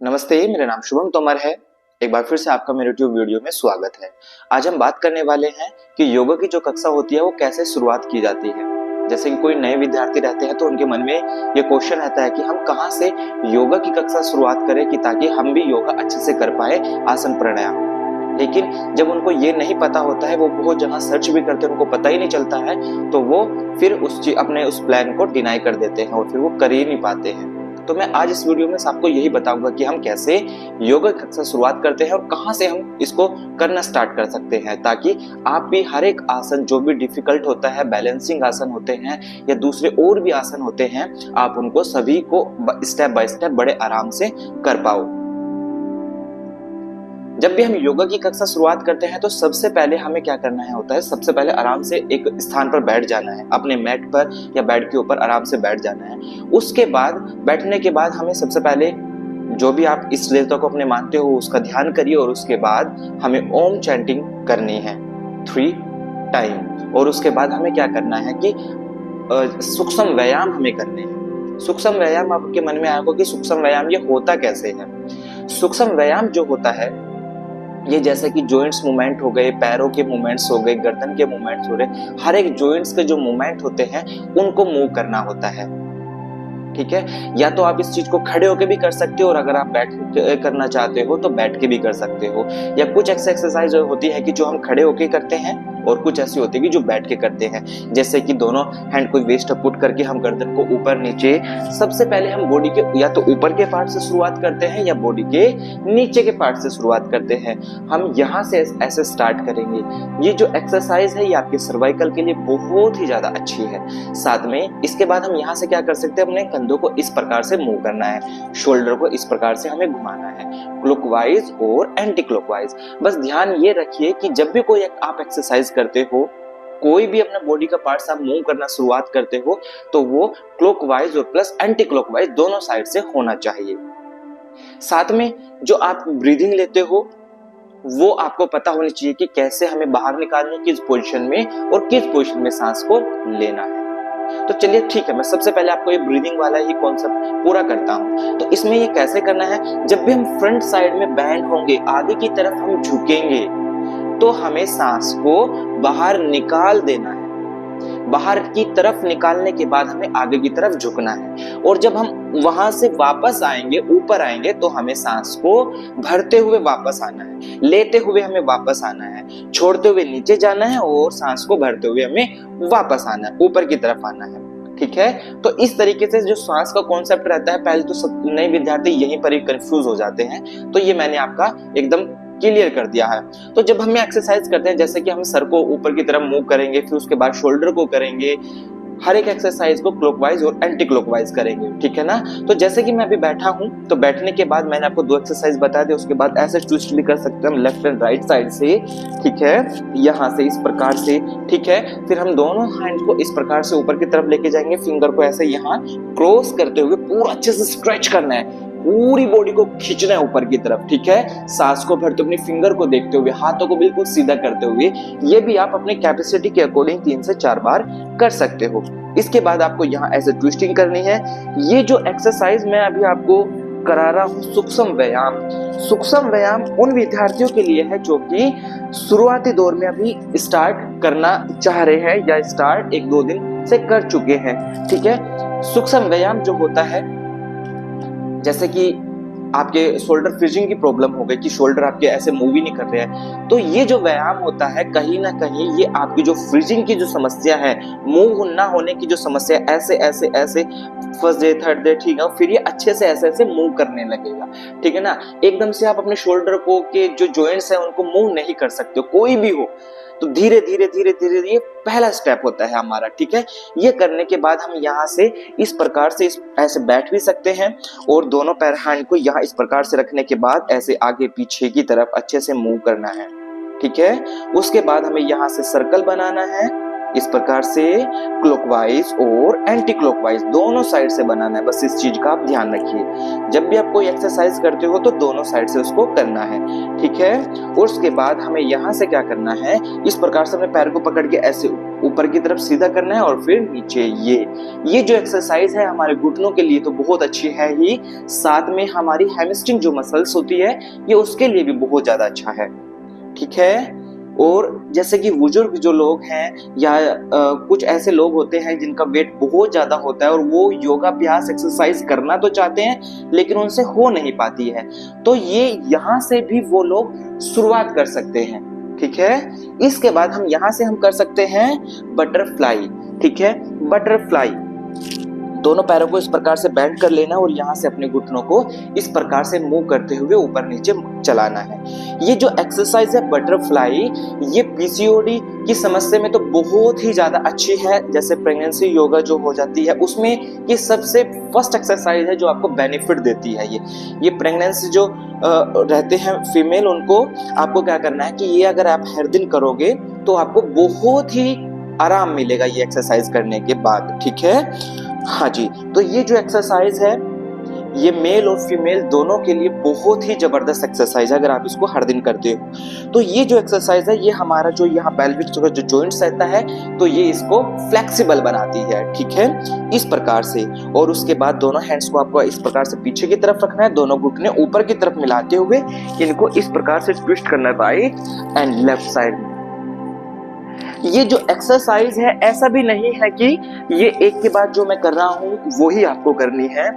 नमस्ते, मेरा नाम शुभम तोमर है। एक बार फिर से आपका मेरे यूट्यूब वीडियो में स्वागत है। आज हम बात करने वाले हैं कि योगा की जो कक्षा होती है वो कैसे शुरुआत की जाती है। जैसे कि कोई नए विद्यार्थी रहते हैं तो उनके मन में ये क्वेश्चन रहता है कि हम कहाँ से योगा की कक्षा शुरुआत करें कि ताकि हम भी योगा अच्छे से कर पाए, आसन प्राणायाम। लेकिन जब उनको ये नहीं पता होता है, वो बहुत जगह सर्च भी करते हैं, उनको पता ही नहीं चलता है, तो वो फिर अपने उस प्लान को डिनाई कर देते हैं और फिर वो कर ही नहीं पाते हैं। तो मैं आज इस वीडियो में आपको यही बताऊंगा कि हम कैसे योगा कक्षा शुरुआत करते हैं और कहां से हम इसको करना स्टार्ट कर सकते हैं, ताकि आप भी हर एक आसन जो भी डिफिकल्ट होता है, बैलेंसिंग आसन होते हैं या दूसरे और भी आसन होते हैं, आप उनको सभी को स्टेप बाय स्टेप बड़े आराम से कर पाओ। जब भी हम योगा की कक्षा शुरुआत करते हैं तो सबसे पहले हमें क्या करना है होता है, सबसे पहले आराम से एक स्थान पर बैठ जाना है, अपने मैट पर या बेड के ऊपर आराम से बैठ जाना है। उसके बाद बैठने के बाद हमें सबसे पहले जो भी आप इस देवता को अपने मानते हो उसका ध्यान करिए और उसके बाद हमें ओम चैंटिंग करनी है 3 टाइम। और उसके बाद हमें क्या करना है कि सूक्ष्म व्यायाम हमें करने हैं। सूक्ष्म व्यायाम, आपके मन में आएगा कि सूक्ष्म व्यायाम ये होता कैसे है। सूक्ष्म व्यायाम जो होता है ये जैसे कि जॉइंट्स मूवमेंट हो गए, पैरों के मूवमेंट्स हो गए, गर्दन के मूवमेंट्स हो रहे, हर एक जॉइंट्स के जो मूवमेंट होते हैं उनको मूव करना होता है। ठीक है, या तो आप इस चीज को खड़े होके भी कर सकते हो और अगर आप बैठ के करना चाहते हो तो बैठ के भी कर सकते हो। या कुछ एक्सरसाइज होती है कि जो हम खड़े होके करते हैं और कुछ ऐसी होती है कि जो बैठ के करते हैं, जैसे कि दोनों हैंड को वेस्ट पुट करके हम गर्दन को ऊपर नीचे। सबसे पहले हम बॉडी के या तो ऊपर के पार्ट से शुरुआत करते हैं या बॉडी के नीचे के पार्ट से शुरुआत करते हैं। हम यहाँ से ऐसे स्टार्ट करेंगे। ये जो एक्सरसाइज है ये आपके सर्वाइकल के लिए बहुत ही ज्यादा अच्छी है। साथ में इसके बाद हम यहाँ से क्या कर सकते हैं, अपने कंधों को इस प्रकार से मूव करना है, शोल्डर को इस प्रकार से हमें घुमाना है, क्लॉकवाइज और एंटी क्लॉकवाइज। बस ध्यान ये रखिए कि जब भी कोई आप एक्सरसाइज करते हो, कोई भी अपना बॉडी का पार्ट्स आप मूव करना शुरुआत करते हो, तो वो क्लॉकवाइज और प्लस एंटी क्लॉकवाइज दोनों साइड से होना चाहिए। साथ में जो आप ब्रीदिंग लेते हो वो आपको पता होनी चाहिए कि कैसे हमें बाहर निकालनी, किस पोजीशन में और किस पोजीशन में सांस को लेना है। तो चलिए ठीक है, मैं सबसे पहले आपको ये ब्रीदिंग वाला ही कॉन्सेप्ट पूरा करता हूँ। तो इसमें ये कैसे करना है, जब भी हम फ्रंट साइड में बैंड होंगे, आगे की तरफ हम झुकेंगे, तो हमें सांस को बाहर निकाल देना है। बाहर की तरफ निकालने के बाद हमें आगे की तरफ झुकना है और जब हम वहां से वापस आएंगे, ऊपर आएंगे, तो हमें सांस को भरते हुए वापस आना है, लेते हुए हमें वापस आना है, छोड़ते हुए नीचे जाना है और सांस को भरते हुए हमें वापस आना है, ऊपर की तरफ आना है। ठीक है, तो इस तरीके से जो सांस का कॉन्सेप्ट रहता है, पहले तो सब नए विद्यार्थी यहीं पर ही कंफ्यूज हो जाते हैं, तो ये मैंने आपका एकदम क्लियर कर दिया है। तो जब हम एक्सरसाइज करते हैं, जैसे कि हम सर को ऊपर की तरफ मूव करेंगे, फिर उसके बाद शोल्डर को करेंगे, हर एक एक्सरसाइज को क्लॉकवाइज और एंटी क्लॉकवाइज करेंगे। ठीक है ना। तो जैसे कि मैं अभी बैठा हूं, तो बैठने के बाद मैंने आपको 2 एक्सरसाइज बता दी, उसके बाद ऐसे ट्विस्ट भी कर सकते हैं हम लेफ्ट एंड राइट साइड से। ठीक है, यहाँ से इस प्रकार से। ठीक है, फिर हम दोनों हैंड को इस प्रकार से ऊपर की तरफ लेके जाएंगे, फिंगर को ऐसे यहाँ क्रॉस करते हुए पूरा अच्छे से स्ट्रेच करना है, पूरी बॉडी को खींचना है ऊपर की तरफ। ठीक है, सांस को भरते अपनी फिंगर को देखते हुए, हाथों को बिल्कुल सीधा करते हुए। ये भी आप अपने कैपेसिटी के अकॉर्डिंग 3 से 4 बार कर सकते हो। इसके बाद आपको यहाँ ऐसे ट्विस्टिंग करनी है। ये जो एक्सरसाइज मैं अभी आपको करा रहा हूँ, सूक्ष्म व्यायाम। सूक्ष्म व्यायाम उन विद्यार्थियों के लिए है जो कि शुरुआती दौर में अभी स्टार्ट करना चाह रहे हैं या स्टार्ट 1-2 दिन से कर चुके हैं। ठीक है, सूक्ष्म व्यायाम जो होता है, जैसे कि आपके शोल्डर फ्रीजिंग की प्रॉब्लम हो गई कि शोल्डर आपके ऐसे मूव ही नहीं कर रहे हैं, तो ये जो व्यायाम होता है कहीं ना कहीं ये आपकी जो फ्रीजिंग की जो समस्या है, मूव ना होने की जो समस्या है, ऐसे ऐसे ऐसे फर्स्ट डे थर्ड डे, ठीक है, फिर ये अच्छे से ऐसे ऐसे मूव करने लगेगा। ठीक है ना। एकदम से आप अपने शोल्डर को के जो जॉइंट्स है उनको मूव नहीं कर सकते, कोई भी हो, तो धीरे धीरे धीरे धीरे ये पहला स्टेप होता है हमारा। ठीक है, ये करने के बाद हम यहाँ से इस प्रकार से ऐसे बैठ भी सकते हैं और दोनों पैर हैंड को यहाँ इस प्रकार से रखने के बाद ऐसे आगे पीछे की तरफ अच्छे से मूव करना है। ठीक है, उसके बाद हमें यहाँ से सर्कल बनाना है इस प्रकार से क्लॉकवाइज और एंटी क्लॉकवाइज दोनों साइड से बनाना है। बस इस चीज का आप ध्यान रखिए, जब भी आप कोई एक्सरसाइज करते हो तो दोनों साइड से उसको करना है, ठीक है। और उसके बाद हमें यहाँ से क्या करना है, इस प्रकार से अपने पैर को पकड़ के ऐसे ऊपर की तरफ सीधा करना है और फिर नीचे। ये जो एक्सरसाइज है हमारे घुटनों के लिए तो बहुत अच्छी है ही, साथ में हमारी हैमस्ट्रिंग जो मसल्स होती है ये उसके लिए भी बहुत ज्यादा अच्छा है, ठीक है। और जैसे कि बुजुर्ग जो लोग हैं या कुछ ऐसे लोग होते हैं जिनका वेट बहुत ज्यादा होता है और वो योगाभ्यास एक्सरसाइज करना तो चाहते हैं लेकिन उनसे हो नहीं पाती है, तो ये यहाँ से भी वो लोग शुरुआत कर सकते हैं, ठीक है। इसके बाद हम यहाँ से हम कर सकते हैं बटरफ्लाई, ठीक है। बटरफ्लाई, दोनों पैरों को इस प्रकार से बेंड कर लेना और यहाँ से अपने घुटनों को इस प्रकार से मूव करते हुए ऊपर नीचे चलाना है। ये जो एक्सरसाइज है बटरफ्लाई, ये पीसीओडी की समस्या में तो बहुत ही ज्यादा अच्छी है। जैसे प्रेगनेंसी योगा जो हो जाती है उसमें ये सबसे फर्स्ट एक्सरसाइज है जो आपको बेनिफिट देती है। ये प्रेगनेंसी जो रहते हैं फीमेल, उनको आपको क्या करना है कि ये अगर आप हर दिन करोगे तो आपको बहुत ही आराम मिलेगा ये एक्सरसाइज करने के बाद, ठीक है। हाँ जी, तो ये जो एक्सरसाइज है ये मेल और फीमेल दोनों के लिए बहुत ही जबरदस्त एक्सरसाइज है अगर आप इसको हर दिन करते हो। तो ये जो एक्सरसाइज है ये हमारा जो यहाँ पेल्विक का जो जॉइंट्स रहता है तो ये इसको फ्लेक्सिबल बनाती है, ठीक है, इस प्रकार से। और उसके बाद दोनों हैंड्स को आपको इस प्रकार से पीछे की तरफ रखना है, दोनों घुटने ऊपर की तरफ मिलाते हुए इनको इस प्रकार से ट्विस्ट करना है राइट एंड लेफ्ट साइड में। ये जो एक्सरसाइज है ऐसा भी नहीं है कि ये एक के बाद जो मैं कर रहा हूँ वो ही आपको करनी है,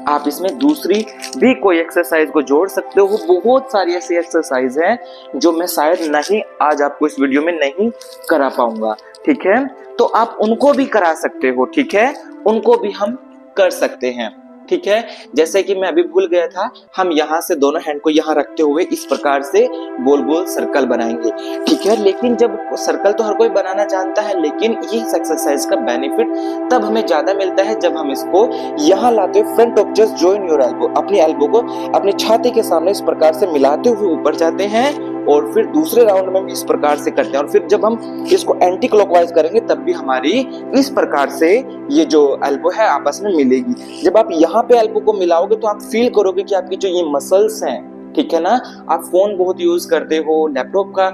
आप इसमें दूसरी भी कोई एक्सरसाइज को जोड़ सकते हो। बहुत सारी ऐसी एक्सरसाइज हैं जो मैं शायद नहीं आज आपको इस वीडियो में नहीं करा पाऊंगा, ठीक है, तो आप उनको भी करा सकते हो, ठीक है, उनको भी हम कर सकते हैं, ठीक है। जैसे कि मैं अभी भूल गया था, हम यहाँ से दोनों हैंड को यहाँ रखते हुए इस प्रकार से गोल गोल सर्कल बनाएंगे, ठीक है। लेकिन जब सर्कल तो हर कोई बनाना जानता है, लेकिन ये एक्सरसाइज का बेनिफिट तब हमें ज्यादा मिलता है जब हम इसको यहाँ लाते हुए front of just join your elbow, अपनी एल्बो को अपनी छाती के सामने इस प्रकार से मिलाते हुए ऊपर जाते हैं और फिर दूसरे राउंड में भी इस प्रकार से करते हैं। और फिर जब हम इसको एंटी क्लॉकवाइज करेंगे तब भी हमारी इस प्रकार से ये जो एल्बो है आपस में मिलेगी। जब आप यहाँ पे एल्बो को मिलाओगे तो आप फील करोगे कि आपकी जो ये मसल्स हैं, ठीक है ना, आप फोन बहुत यूज करते हो, लैपटॉप का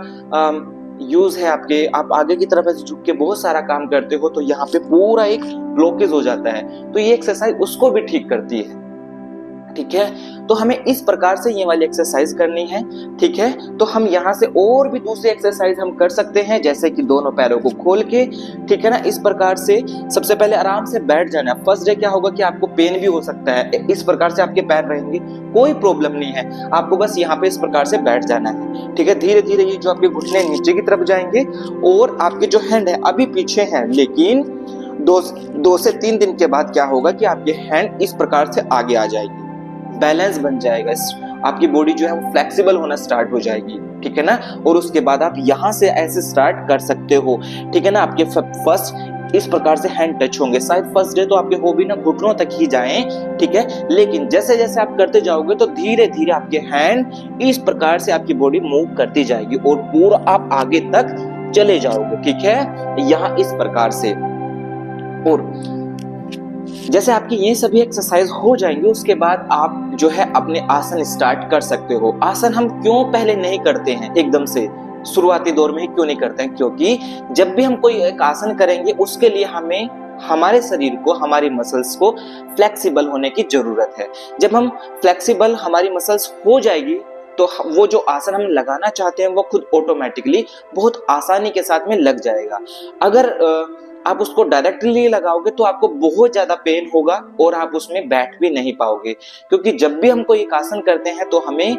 यूज है आपके, आप आगे की तरफ ऐसे झुक के बहुत सारा काम करते हो तो यहाँ पे पूरा एक ब्लॉकेज हो जाता है, तो ये एक्सरसाइज उसको भी ठीक करती है, ठीक है। तो हमें इस प्रकार से ये वाली एक्सरसाइज करनी है, ठीक है। तो हम यहाँ से और भी दूसरी एक्सरसाइज हम कर सकते हैं, जैसे कि दोनों पैरों को खोल के, ठीक है ना, इस प्रकार से सबसे पहले आराम से बैठ जाना। फर्स्ट डे क्या होगा कि आपको पेन भी हो सकता है, इस प्रकार से आपके पैर रहेंगे, कोई प्रॉब्लम नहीं है, आपको बस यहाँ पे इस प्रकार से बैठ जाना है, ठीक है। धीरे धीरे ये जो आपके घुटने नीचे की तरफ जाएंगे और आपके जो हैंड है अभी पीछे है, लेकिन 2 से 3 दिन के बाद क्या होगा कि आपके हैंड इस प्रकार से आगे आ जाएगी, बैलेंस बन जाएगा, आपकी बॉडी जो है वो फ्लेक्सिबल होना स्टार्ट हो जाएगी, ठीक है ना। और उसके बाद आप यहाँ से ऐसे स्टार्ट कर सकते हो, ठीक है ना। आपके फर्स्ट इस प्रकार से हैंड टच होंगे, शायद फर्स्ट डे तो आपके हो भी ना घुटनों तक ही जाएं, ठीक है, लेकिन जैसे जैसे आप करते जाओगे तो धीरे धीरे आपके हैंड इस प्रकार से आपकी बॉडी मूव करती जाएगी और पूरा आप आगे तक चले जाओगे, ठीक है, यहाँ इस प्रकार से। और जैसे आपकी ये सभी एक्सरसाइज हो जाएंगे उसके बाद आप जो है अपने आसन स्टार्ट कर सकते हो। आसन हम क्यों पहले नहीं करते हैं एकदम से, शुरुआती दौर में ही क्यों नहीं करते हैं, क्योंकि जब भी हम कोई एक आसन करेंगे उसके लिए हमें हमारे शरीर को, हमारी मसल्स को फ्लेक्सिबल होने की जरूरत है। जब हम फ्लेक्सिबल हमारी मसल्स हो जाएगी तो वो जो आसन हम लगाना चाहते हैं वो खुद ऑटोमेटिकली बहुत आसानी के साथ में लग जाएगा। अगर आप उसको डायरेक्टली लगाओगे तो आपको बहुत ज्यादा पेन होगा और आप उसमें बैठ भी नहीं पाओगे, क्योंकि जब भी हम कोई एक आसन करते हैं तो हमें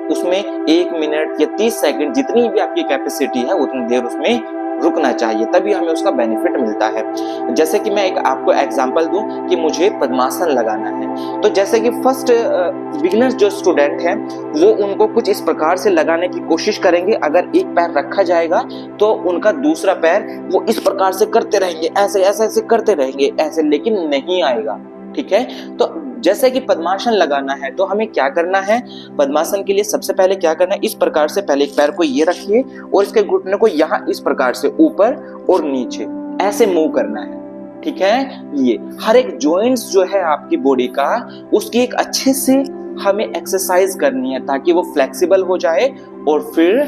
उसमें 1 मिनट या 30 सेकंड जितनी भी आपकी कैपेसिटी है उतनी देर उसमें रुकना चाहिए, तभी हमें उसका बेनिफिट मिलता है। जैसे कि मैं एक आपको एग्जांपल दूं कि मुझे पद्मासन लगाना है, तो जैसे कि फर्स्ट बिगिनर्स जो स्टूडेंट हैं वो उनको कुछ इस प्रकार से लगाने की कोशिश करेंगे। अगर एक पैर रखा जाएगा तो उनका दूसरा पैर वो इस प्रकार से करते रहेंगे, ऐसे ऐसे ऐसे करते रहेंगे ऐसे, लेकिन नहीं आएगा, ठीक है। तो जैसे कि पद्मासन लगाना है तो हमें क्या करना है, पद्मासन के लिए सबसे पहले क्या करना है, इस प्रकार से पहले एक पैर को ये रखिए और इसके घुटने को यहाँ इस प्रकार से ऊपर और नीचे, ऐसे मूव करना है, ठीक है। ये हर एक जॉइंट्स जो है आपकी बॉडी का, उसकी एक अच्छे से हमें एक्सरसाइज करनी है ताकि वो फ्लेक्सिबल हो जाए और फिर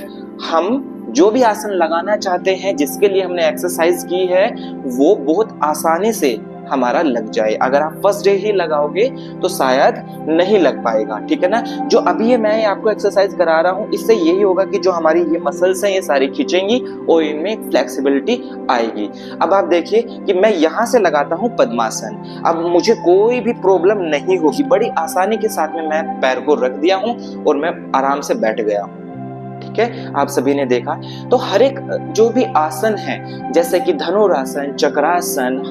हम जो भी आसन लगाना चाहते हैं, जिसके लिए हमने एक्सरसाइज की है, वो बहुत आसानी से हमारा लग जाए। अगर आप फर्स्ट डे ही लगाओगे तो शायद नहीं लग पाएगा, ठीक है ना। जो अभी मैं आपको एक्सरसाइज करा रहा हूँ, इससे यही होगा कि जो हमारी ये मसल्स हैं ये सारी खींचेंगी और इनमें फ्लेक्सिबिलिटी आएगी। अब आप देखिए कि मैं यहाँ से लगाता हूँ पद्मासन। अब मुझे कोई भी प्रॉब्लम नहीं होगी, बड़ी आसानी के साथ में मैं पैर को रख दिया हूँ और मैं आराम से बैठ गया हूँ, ठीक है। आप सभी ने देखा। तो हर एक जो भी आसन है, जैसे कि धनुरासन, चक्रासन,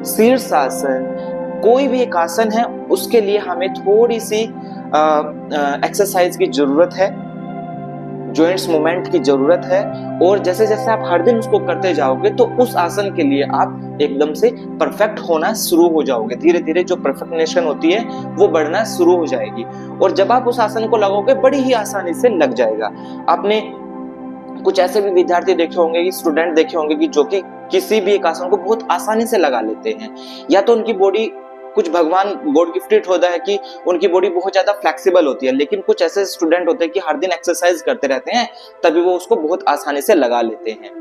शीर्षासन, कोई भी एक आसन है, उसके लिए हमें थोड़ी सी एक्सरसाइज की जरूरत है, जॉइंट्स मूवमेंट की जरूरत है। और जैसे जैसे आप हर दिन उसको करते जाओगे तो उस आसन के लिए आप एकदम से परफेक्ट होना शुरू हो जाओगे। धीरे धीरे जो परफेक्शनेशन होती है वो बढ़ना शुरू हो जाएगी और जब आप उस आसन को लगाओगे बड़ी ही आसानी से लग जाएगा। आपने कुछ ऐसे भी विद्यार्थी देखे होंगे, कि स्टूडेंट देखे होंगे कि जो कि किसी भी एक आसन को बहुत आसानी से लगा लेते हैं, या तो उनकी बॉडी, कुछ भगवान गॉड गिफ्टेड होता है कि उनकी बॉडी बहुत ज्यादा फ्लेक्सिबल होती है, लेकिन कुछ ऐसे स्टूडेंट होते हैं कि हर दिन एक्सरसाइज करते रहते हैं, तभी वो उसको बहुत आसानी से लगा लेते हैं,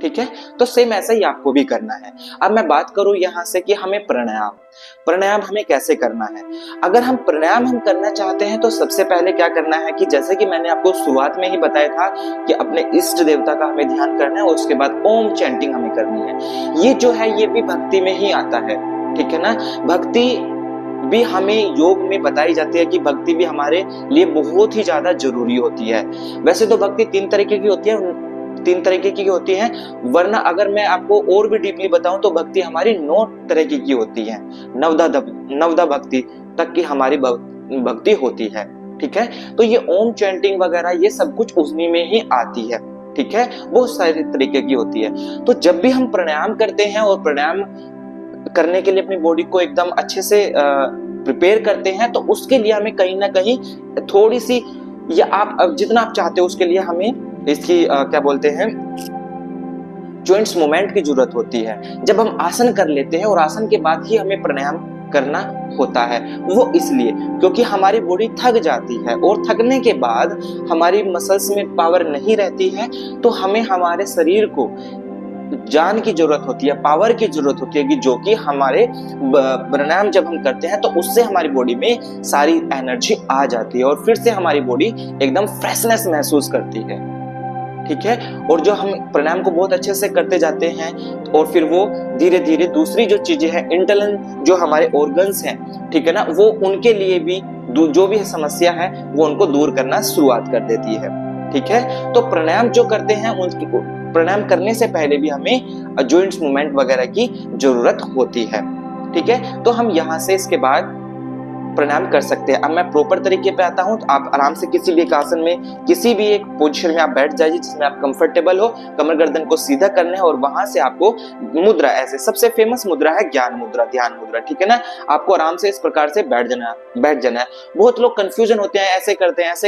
ठीक है। तो सेम ऐसा ही आपको भी करना है। अब मैं बात करूं यहाँ से कि हमें प्राणायाम हमें कैसे करना है। अगर हम प्राणायाम करना चाहते हैं तो सबसे पहले क्या करना है कि जैसे कि मैंने आपको शुरुआत में ही बताया था कि अपने इष्ट देवता का हमें ध्यान करना है और उसके बाद ओम चैंटिंग हमें करनी है। ये जो है ये भी भक्ति में ही आता है, ठीक है ना। भक्ति भी हमें योग में बताई जाती है कि भक्ति भी हमारे लिए बहुत ही ज्यादा जरूरी होती है। वैसे तो भक्ति तीन तरीके की होती है, वरना अगर मैं आपको और भी डीपली बताऊं तो भक्ति हमारी 9 तरीके की होती है। नवदा भक्ति तक की हमारी भक्ति होती है, ठीक है। तो ये ओम चैंटिंग वगैरह ये सब कुछ उन्हीं में ही आती है, ठीक है। बहुत सारे तरीके की होती है। तो जब भी हम प्राणायाम करते हैं और प्राणायाम करने के लिए अपनी बॉडी को एकदम अच्छे से प्रिपेयर करते हैं, तो उसके लिए हमें कहीं ना कहीं थोड़ी सी, या आप जितना आप चाहते हो उसके लिए हमें इसकी क्या बोलते हैं, जॉइंट्स मूवमेंट की जरूरत होती है। जब हम आसन कर लेते हैं और आसन के बाद ही हमें प्राणायाम करना होता है, वो इसलिए क्योंकि हमारी बॉडी थक जाती है और थकने के बाद हमारी मसल्स में पावर नहीं रहती है, तो हमें हमारे शरीर को जान की जरूरत होती है, पावर की जरूरत होती है, कि जो कि हमारे प्राणायाम जब हम करते हैं तो उससे हमारी बॉडी में सारी एनर्जी आ जाती है और फिर से हमारी बॉडी एकदम फ्रेशनेस महसूस करती है, ठीक है। और जो हम प्राणायाम को बहुत अच्छे से करते जाते हैं और फिर वो धीरे धीरे दूसरी जो चीजें हैं, इंटरनल जो हमारे ऑर्गन्स हैं, ठीक है ना, वो उनके लिए भी जो भी समस्या है वो उनको दूर करना शुरुआत कर देती है, ठीक है। तो प्राणायाम जो करते हैं उनको प्राणायाम करने से पहले भी हमें जॉइंट्स मूवमेंट वगैरह की जरूरत होती है, ठीक है। तो हम यहाँ से इसके बाद प्राणायाम कर सकते हैं। अब मैं प्रॉपर तरीके पे आता हूँ, तो आप आराम से किसी भी एक आसन में, किसी भी एक पोजीशन में आप बैठ जाइए जिसमें आप कंफर्टेबल हो। कमर गर्दन को सीधा करना है और वहां से आपको मुद्रा, ऐसे सबसे फेमस मुद्रा है ज्ञान मुद्रा, ध्यान मुद्रा, ठीक है ना। आपको आराम से इस प्रकार से बैठ जाना है। बहुत लोग कंफ्यूजन होते हैं, ऐसे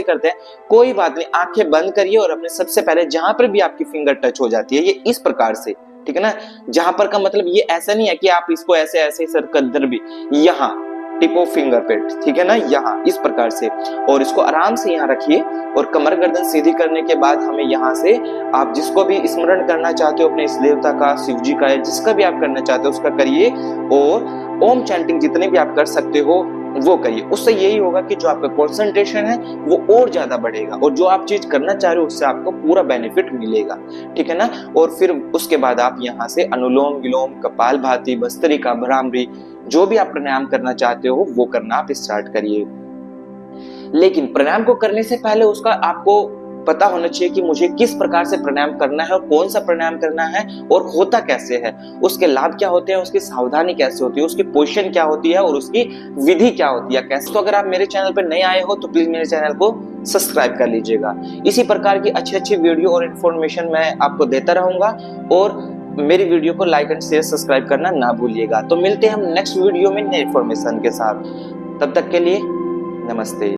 करते हैं, कोई बात नहीं, आंखें बंद करिए और अपने सबसे पहले जहां पर भी आपकी फिंगर टच हो जाती है, ये इस प्रकार से, ठीक है ना। जहां पर का मतलब ये ऐसा नहीं है कि आप इसको ऐसे सर कदर भी, यहाँ टिप ऑफ फिंगर पे, ठीक है ना, यहाँ इस प्रकार से, और इसको आराम से यहाँ रखिए और कमर गर्दन सीधी करने के बाद हमें यहाँ से आप जिसको भी स्मरण करना चाहते हो, अपने इस देवता का, शिव जी का, जिसका भी आप करना चाहते हो उसका करिए और ओम चैंटिंग जितने भी आप कर सकते हो वो करिए। उससे यही होगा कि जो आपका कंसंट्रेशन है वो और ज्यादा बढ़ेगा और जो आप चीज करना चाह रहे हो उससे आपको पूरा बेनिफिट मिलेगा, ठीक है ना। और फिर उसके बाद आप यहाँ से अनुलोम विलोम, कपालभाति, भस्त्रिका, भ्रामरी, जो भी आप प्राणायाम करना चाहते हो वो करना आप स्टार्ट करिए। लेकिन प्राणायाम को करने से पहले उसका आपको पता होना चाहिए कि मुझे किस प्रकार से प्राणायाम करना है और कौन सा प्राणायाम करना है और होता कैसे है, उसके लाभ क्या होते हैं, उसकी सावधानी कैसे होती है, उसकी पोजीशन क्या होती है और उसकी विधि क्या होती है, कैसे। तो अगर आप मेरे चैनल पर नए आए हो तो प्लीज मेरे चैनल को सब्सक्राइब कर लीजिएगा। इसी प्रकार की अच्छी वीडियो और इन्फॉर्मेशन मैं आपको देता रहूंगा और मेरी वीडियो को लाइक एंड शेयर सब्सक्राइब करना ना भूलिएगा। तो मिलते हैं हम नेक्स्ट वीडियो में नई इन्फॉर्मेशन के साथ, तब तक के लिए नमस्ते।